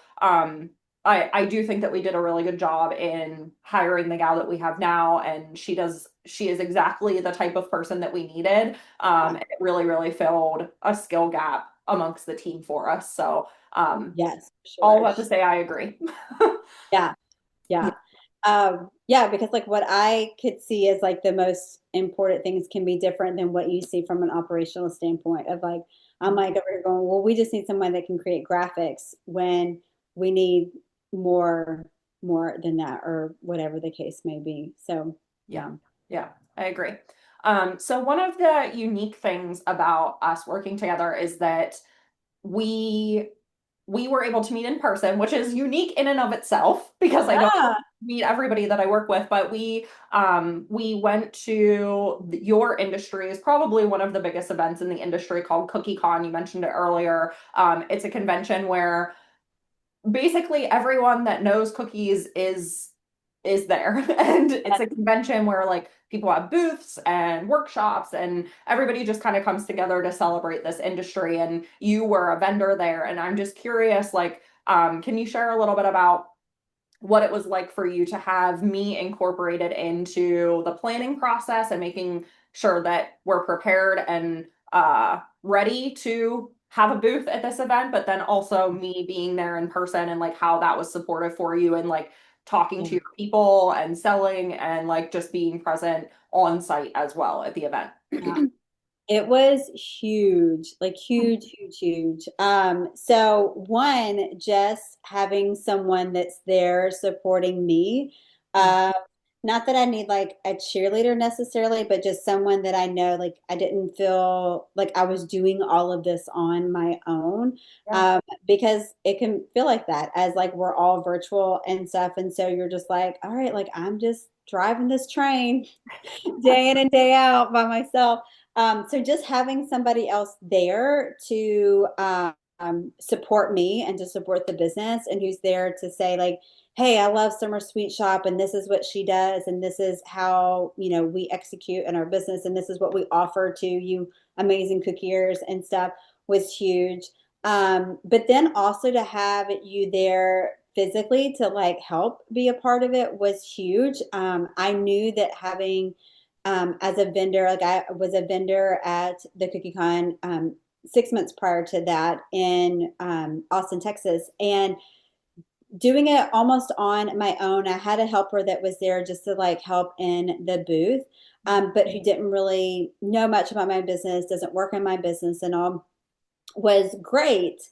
I do think that we did a really good job in hiring the gal that we have now, and she is exactly the type of person that we needed. yeah. And it really, really filled a skill gap amongst the team for us. So, Yes, all sure. that to say, I agree. Yeah, yeah. Yeah, because like what I could see as like the most important things can be different than what you see from an operational standpoint of like, I'm like over here going, well, we just need someone that can create graphics when we need more, more than that, or whatever the case may be. So Yeah, yeah. yeah, I agree. So one of the unique things about us working together is that we we were able to meet in person, which is unique in and of itself because I don't Yeah. meet everybody that I work with, but we went to your industry is probably one of the biggest events in the industry called CookieCon. You mentioned it earlier. It's a convention where basically everyone that knows cookies is there and it's a convention where like people have booths and workshops and everybody just kind of comes together to celebrate this industry and you were a vendor there and I'm just curious like can you share a little bit about what it was like for you to have me incorporated into the planning process and making sure that we're prepared and ready to have a booth at this event, but then also me being there in person and like how that was supportive for you and like talking to Yeah. your people and selling and like just being present on site as well at the event. Yeah. It was huge, like huge, huge, huge. So one, just having someone that's there supporting me. Uh, Not that I need like a cheerleader necessarily, but just someone that I know, like I didn't feel like I was doing all of this on my own. Yeah. Because it can feel like that as like we're all virtual and stuff. And so you're just like, all right, like I'm just driving this train day in and day out by myself. So just having somebody else there to support me and to support the business and who's there to say like, hey, I love Summer Sweet Shop and this is what she does and this is how, we execute in our business and this is what we offer to you amazing cookiers and stuff was huge. But then also to have you there physically to like help be a part of it was huge. I knew that having as a vendor, like I was a vendor at the CookieCon 6 months prior to that in Austin, Texas, and doing it almost on my own. I had a helper that was there just to like help in the booth, but who didn't really know much about my business, doesn't work in my business, and all was great.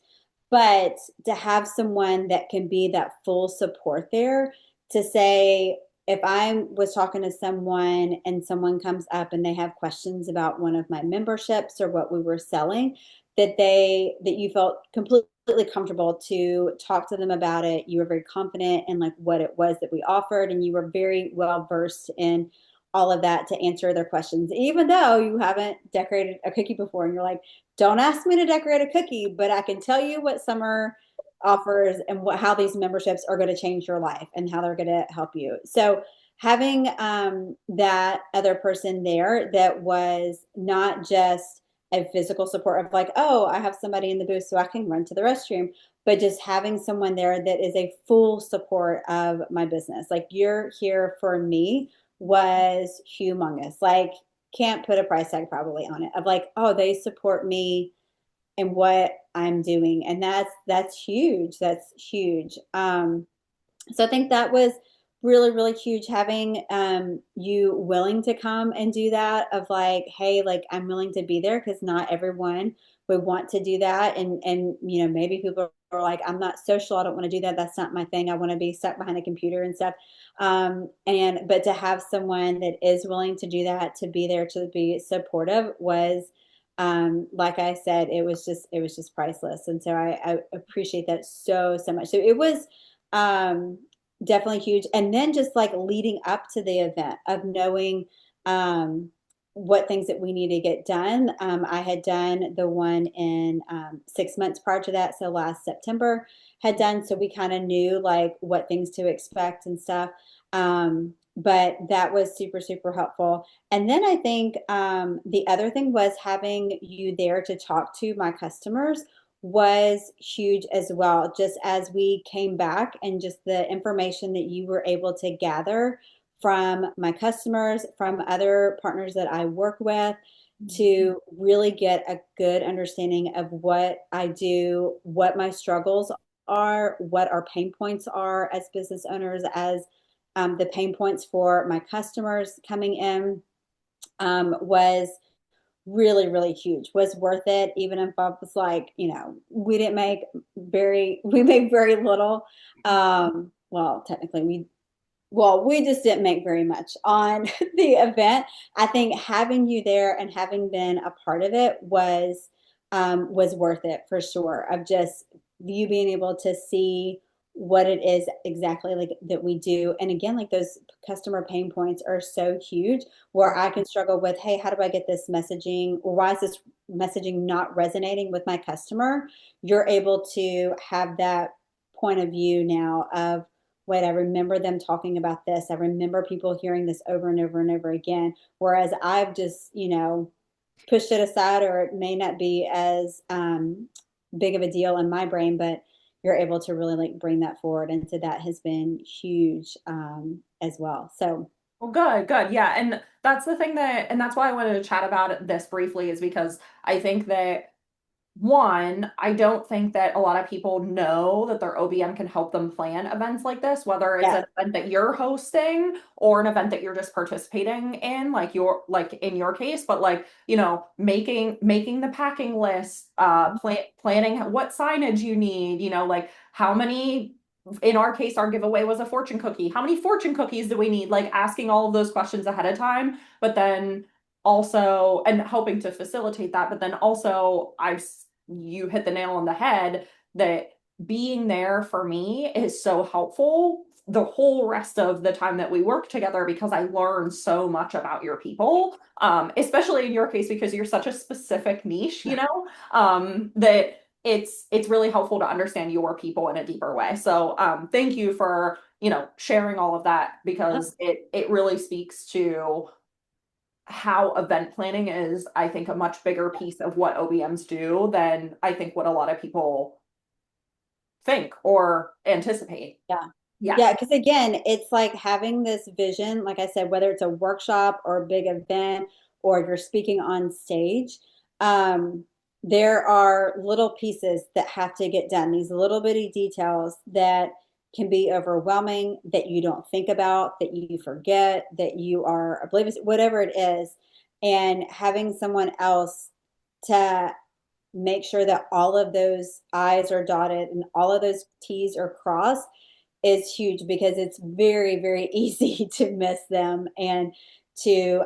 but to have someone that can be that full support there to say, if I was talking to someone and someone comes up and they have questions about one of my memberships or what we were selling, that you felt completely comfortable to talk to them about it. You were very confident in like what it was that we offered, and you were very well versed in all of that to answer their questions, even though you haven't decorated a cookie before. And you're like, don't ask me to decorate a cookie, but I can tell you what summer offers and how these memberships are going to change your life and how they're going to help you. So having that other person there that was not just a physical support of like, oh, I have somebody in the booth so I can run to the restroom, but just having someone there that is a full support of my business. Like, you're here for me was humongous. Like, can't put a price tag probably on it of like, oh, they support me and what I'm doing. And that's huge. That's huge. So I think that was really, really huge, having you willing to come and do that of like, hey, like I'm willing to be there, because not everyone would want to do that. And you know, maybe people are like, I'm not social, I don't want to do that. That's not my thing. I want to be stuck behind a computer and stuff. And but to have someone that is willing to do that, to be there, to be supportive was like I said, it was just priceless. And so I appreciate that so, so much. So it was um definitely huge. And then just like leading up to the event of knowing um what things that we need to get done. I had done the one in 6 months prior to that, so last September had done, so we kind of knew like what things to expect and stuff. But that was super, super helpful. And then I think the other thing was having you there to talk to my customers was huge as well. Just as we came back and just the information that you were able to gather from my customers, from other partners that I work with, to really get a good understanding of what I do, what my struggles are, what our pain points are as business owners, as the pain points for my customers coming in, was really, really huge, was worth it. Even if I was like, you know, we made very little. Well, technically we just didn't make very much on the event. I think having you there and having been a part of it was worth it for sure. Of just you being able to see what it is exactly like that we do. And again, like those customer pain points are so huge, where I can struggle with, hey, how do I get this messaging? Or why is this messaging not resonating with my customer? You're able to have that point of view now of, wait, I remember them talking about this. I remember people hearing this over and over and over again. Whereas I've just, you know, pushed it aside, or it may not be as big of a deal in my brain, but you're able to really like bring that forward. And so that has been huge as well. So, Well, good, good. Yeah. And that's the thing and that's why I wanted to chat about this briefly, is because I think that one, I don't think that a lot of people know that their OBM can help them plan events like this, whether it's yeah. an event that you're hosting or an event that you're just participating in, like in your case, but like, you know, making the packing list, planning what signage you need, you know, like how many, in our case, our giveaway was a fortune cookie. How many fortune cookies do we need? Like asking all of those questions ahead of time, but then also and helping to facilitate that, but then also you hit the nail on the head that being there for me is so helpful the whole rest of the time that we work together, because I learned so much about your people, especially in your case because you're such a specific niche, you know, that it's really helpful to understand your people in a deeper way. So thank you for, you know, sharing all of that, because it really speaks to how event planning is, I think, a much bigger piece of what OBMs do than I think what a lot of people think or anticipate. Yeah. Yeah. Yeah, because again, it's like having this vision, like I said, whether it's a workshop or a big event or you're speaking on stage, um, there are little pieces that have to get done, these little bitty details that can be overwhelming, that you don't think about, that you forget, that you are oblivious, whatever it is. And having someone else to make sure that all of those I's are dotted and all of those T's are crossed is huge because it's very, very easy to miss them and to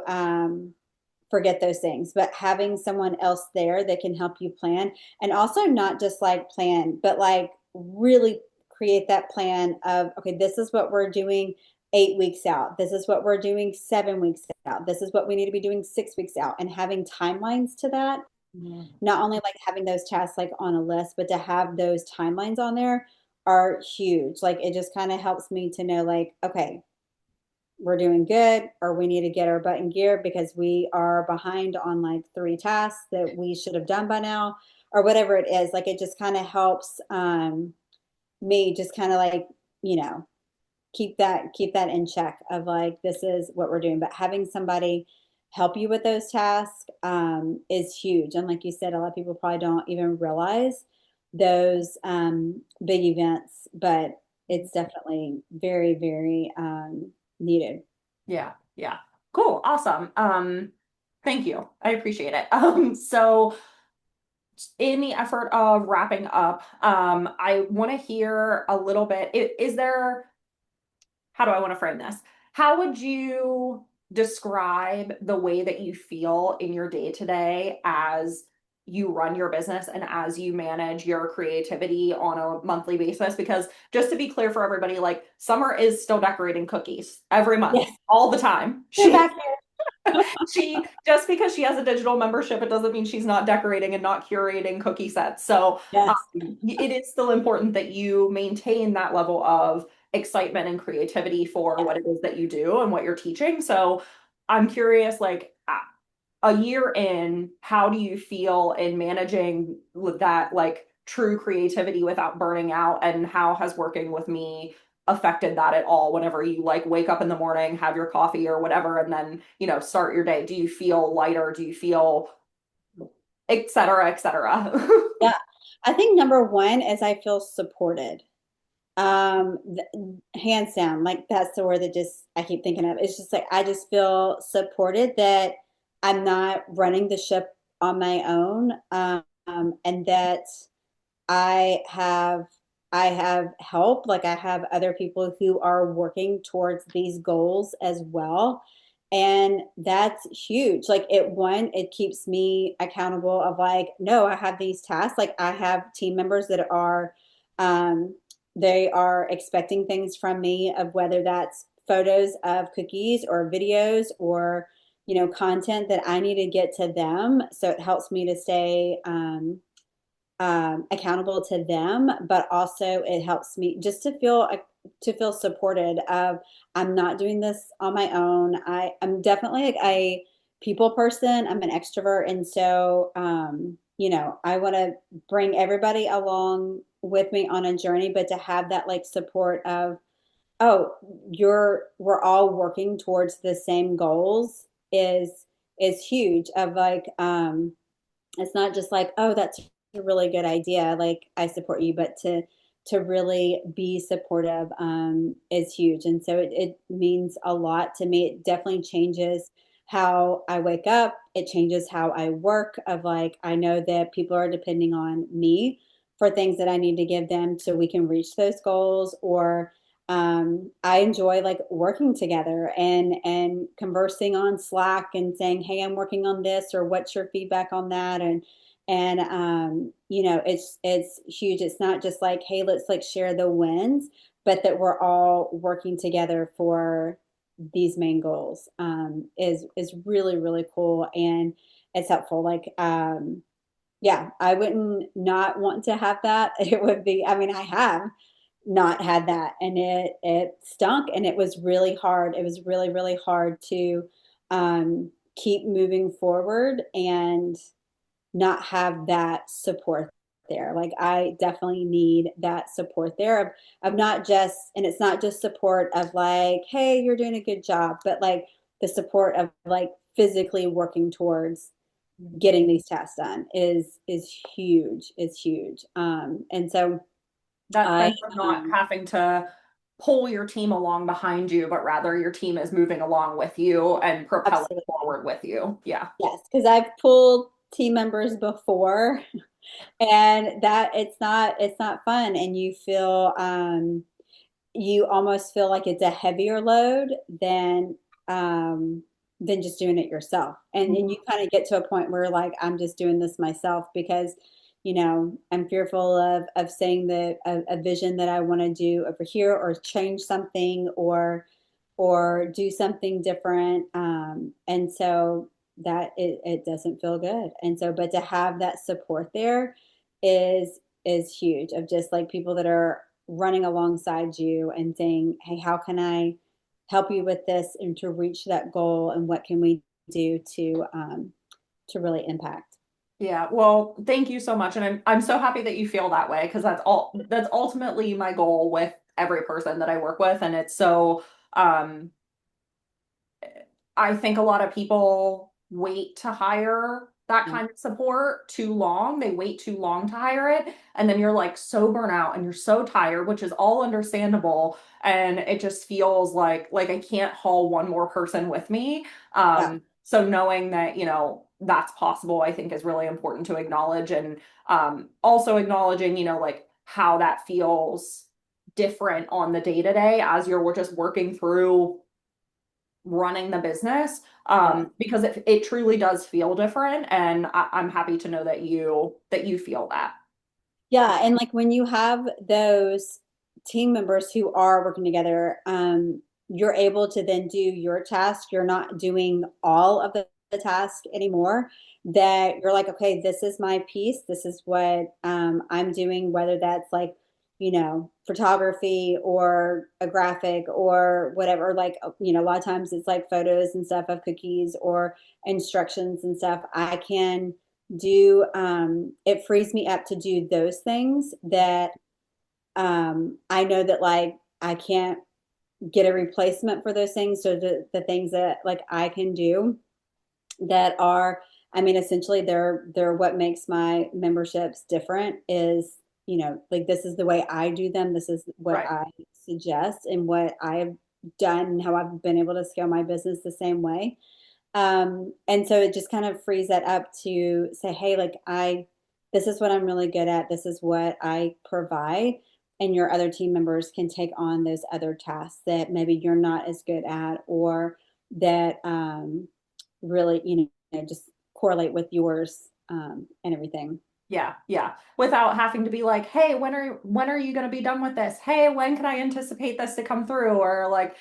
forget those things. But having someone else there that can help you plan, and also not just like plan, but like really create that plan of, okay, this is what we're doing 8 weeks out. This is what we're doing 7 weeks out. This is what we need to be doing 6 weeks out, and having timelines to that. Mhm. Not only like having those tasks like on a list, but to have those timelines on there are huge. Like it just kind of helps me to know like, okay, we're doing good, or we need to get our butt in gear because we are behind on like 3 tasks that we should have done by now, or whatever it is. Like it just kind of helps me just kind of like, you know, keep that in check of like this is what we're doing. But having somebody help you with those tasks is huge. And like you said, a lot of people probably don't even realize those big events, but it's definitely very, very needed. Yeah, yeah. Cool, awesome. Thank you. I appreciate it. So in the effort of wrapping up, I want to hear a little bit. Is there, how do I want to frame this? How would you describe the way that you feel in your day to day as you run your business and as you manage your creativity on a monthly basis? Because just to be clear for everybody, like Summer is still decorating cookies every month, Yes, all the time. they're She back she just because she has a digital membership, it doesn't mean she's not decorating and not curating cookie sets. So there. Yes. it is still important that you maintain that level of excitement and creativity for Yes. what it is that you do and what you're teaching. So I'm curious, like a year in, how do you feel in managing with that like true creativity without burning out? And how has working with me affected that at all whenever you like wake up in the morning, have your coffee or whatever, and then, start your day? Do you feel lighter? Do you feel et cetera, et cetera? Yeah. I think number one is I feel supported. Hands down, like that's the word that just I keep thinking of. It's just like I just feel supported that I'm not running the ship on my own, and that I have I have help. Like I have other people who are working towards these goals as well. And that's huge. Like it keeps me accountable of like, no, I have these tasks. Like I have team members that are um they are expecting things from me of whether that's photos of cookies or videos or content that I need to get to them. So it helps me to stay accountable to them, but also it helps me just to feel supported of I'm not doing this on my own. I'm definitely like a people person. I'm an extrovert, and so I want to bring everybody along with me on a journey, but to have that like support of, oh, we're all working towards the same goals is huge. Of like it's not just like, oh, that's a really good idea, like I support you, but to really be supportive is huge. And so it means a lot to me. It definitely changes how I wake up. It changes how I work. Of like, I know that people are depending on me for things that I need to give them so we can reach those goals. Or I enjoy like working together and conversing on Slack and saying, "Hey, I'm working on this," or "What's your feedback on that?" And it's huge. It's not just like, "Hey, let's like share the wins," but that we're all working together for these main goals. Is really really cool, and it's helpful. Like yeah, I wouldn't not want to have that. It would be, I mean, I have not had that, and it stunk, and it was really hard. It was really, really hard to keep moving forward and not have that support there. Like I definitely need that support there of not just, and it's not just support of like, hey, you're doing a good job, but like the support of like physically working towards getting these tasks done is huge. Is huge. And so That I sense of not having to pull your team along behind you, but rather your team is moving along with you and propelling absolutely. forward with you. Yeah. Yes, because I've pulled. team members before, and that it's not fun, and you almost feel like it's a heavier load um, than just doing it yourself. And you Mhm. kind of get to a point where like I'm just doing this myself because I'm fearful of saying that a vision that I want to do over here or change something or do something different. And so that it doesn't feel good. And so, but to have that support there is huge of just like people that are running alongside you and saying, hey, how can I help you with this and to reach that goal and what can we do to really impact? Yeah, well, thank you so much. And I'm so happy that you feel that way because that's ultimately my goal with every person that I work with. And it's so um I think a lot of people wait to hire that Yeah. kind of support too long. They wait too long to hire it. And then you're like so burnt out and you're so tired, which is all understandable. And it just feels like I can't haul one more person with me. Yeah. So knowing that, that's possible, I think is really important to acknowledge and also acknowledging, like how that feels different on the day to day as you're just working through running the business Yeah. because it truly does feel different and I'm happy to know that you feel that. Yeah, and like when you have those team members who are working together, you're able to then do your task. You're not doing all of the task anymore. That you're like, okay, this is my piece. This is what I'm doing, whether that's like, photography or a graphic or whatever. Like, a lot of times it's like photos and stuff of cookies or instructions and stuff. I can do it frees me up to do those things that I know that like I can't get a replacement for those things. So the things that like I can do that are, I mean, essentially they're what makes my memberships different is, like this is the way I do them. This is what Right. I suggest and what I've done and how I've been able to scale my business the same way. And so it just kind of frees that up to say, hey, like this is what I'm really good at. This is what I provide. And your other team members can take on those other tasks that maybe you're not as good at or that really, just correlate with yours and everything. Yeah, yeah. Without having to be like, hey, when are you going to be done with this? Hey, when can I anticipate this to come through? Or like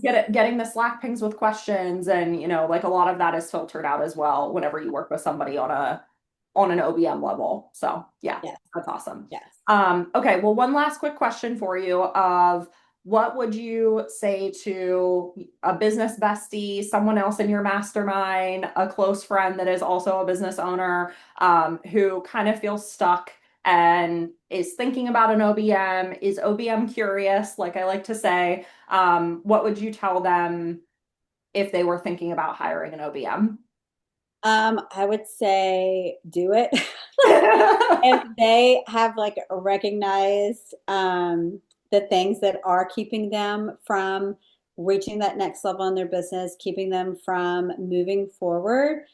Yes. getting the Slack pings with questions and like a lot of that is filtered out as well whenever you work with somebody on an OBM level. So yeah, Yes. that's awesome. Yes. Okay, well, one last quick question for you of what would you say to a business bestie, someone else in your mastermind, a close friend that is also a business owner, who kind of feels stuck and is thinking about an OBM, is OBM curious, like I like to say, what would you tell them if they were thinking about hiring an OBM? I would say do it. If they have like recognized the things that are keeping them from reaching that next level in their business, keeping them from moving forward,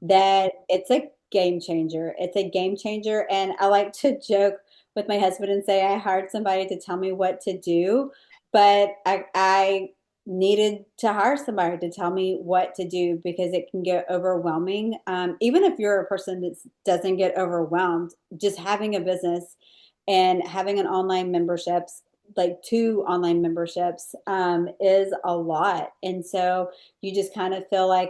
that it's a game changer. It's a game changer. And I like to joke with my husband and say I hired somebody to tell me what to do, but I needed to hire somebody to tell me what to do because it can get overwhelming. Even if you're a person that doesn't get overwhelmed, just having a business and having an online memberships, like two online memberships, is a lot. And so you just kind of feel like,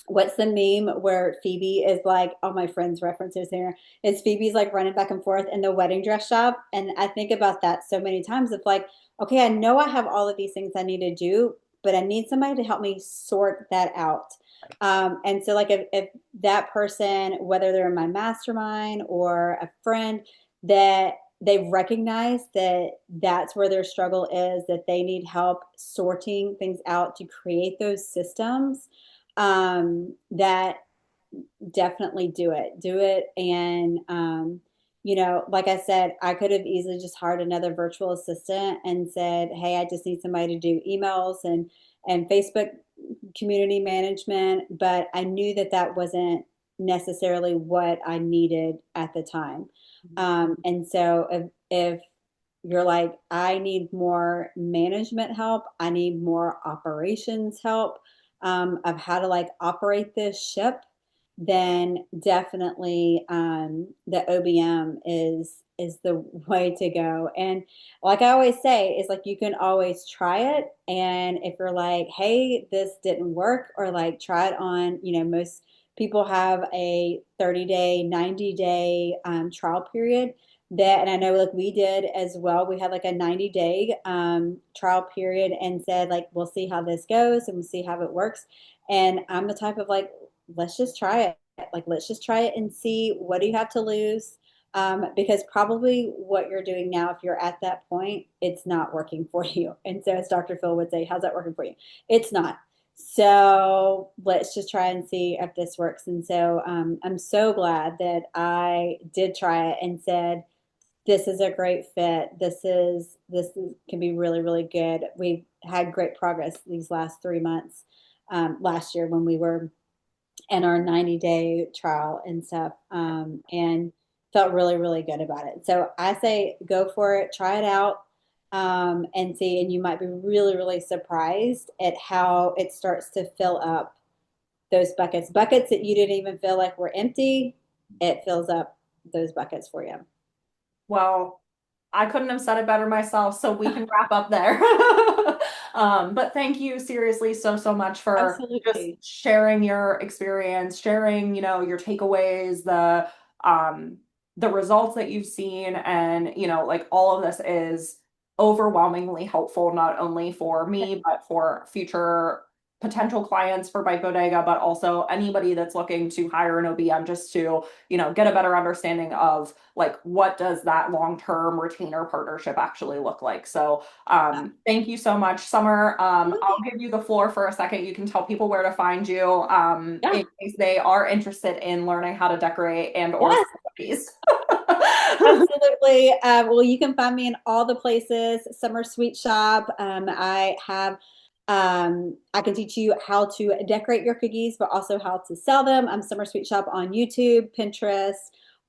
what's the meme where Phoebe is like, oh, my friend's references here is Phoebe's like running back and forth in the wedding dress shop. And I think about that so many times of like, okay, I know I have all of these things I need to do, but I need somebody to help me sort that out. And so like if that person, whether they're in my mastermind or a friend, that they recognize that that's where their struggle is, that they need help sorting things out to create those systems, that definitely do it. And, like I said, I could have easily just hired another virtual assistant and said, hey, I just need somebody to do emails and Facebook community management. But I knew that that wasn't necessarily what I needed at the time. And so if you're like, I need more management help, I need more operations help of how to like operate this ship, then definitely the OBM is the way to go. And like I always say, is like you can always try it. And if you're like, hey, this didn't work, or like try it on, most people have a 30-day, 90-day trial period. That, and I know like we did as well. We had like a 90-day trial period and said like we'll see how this goes and we'll see how it works. And I'm the type of like, let's just try it. Like, let's just try it and see what do you have to lose. Because probably what you're doing now, if you're at that point, it's not working for you. And so, as Dr. Phil would say, how's that working for you? It's not. So let's just try and see if this works. And so I'm so glad that I did try it and said, this is a great fit. This can be really, really good. We've had great progress these last 3 months. Last year when we were in our 90-day trial and stuff, and felt really, really good about it. So I say go for it, try it out, and see. And you might be really, really surprised at how it starts to fill up those buckets that you didn't even feel like were empty. It fills up those buckets for you. Well, I couldn't have said it better myself, so we can wrap up there. But thank you seriously so much for just Absolutely. sharing your experience, sharing, your takeaways, the results that you've seen, and like all of this is overwhelmingly helpful, not only for me, but for future potential clients for Byte Bodega, but also anybody that's looking to hire an OBM just to, get a better understanding of like what does that long-term retainer partnership actually look like. So thank you so much, Summer. I'll Absolutely. give you the floor for a second. You can tell people where to find you Yeah. in case they are interested in learning how to decorate and or Yes. sell cookies. Absolutely. Well, you can find me in all the places. Summer Sweet Shop. I can teach you how to decorate your cookies, but also how to sell them. I'm Summer Sweet Shop on YouTube, Pinterest,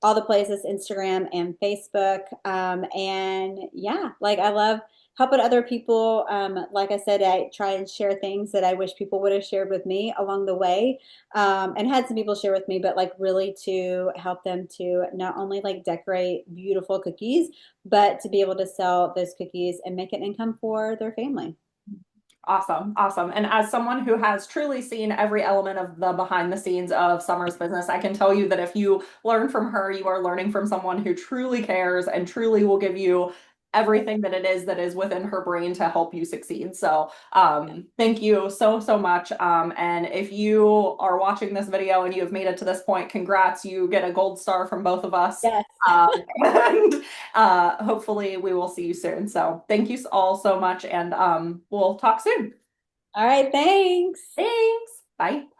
all the places, Instagram and Facebook. And yeah, like I love helping other people. Like I said, I try and share things that I wish people would have shared with me along the way, and had some people share with me, but like really to help them to not only like decorate beautiful cookies, but to be able to sell those cookies and make an income for their family. Awesome, awesome. And as someone who has truly seen every element of the behind the scenes of Summer's business, I can tell you that if you learn from her, you are learning from someone who truly cares and truly will give you everything that is within her brain to help you succeed. So, thank you so much. And if you are watching this video and you have made it to this point, congrats, you get a gold star from both of us. Yes. And hopefully we will see you soon. So thank you all so much, and we'll talk soon. All right. Thanks. Thanks. Bye.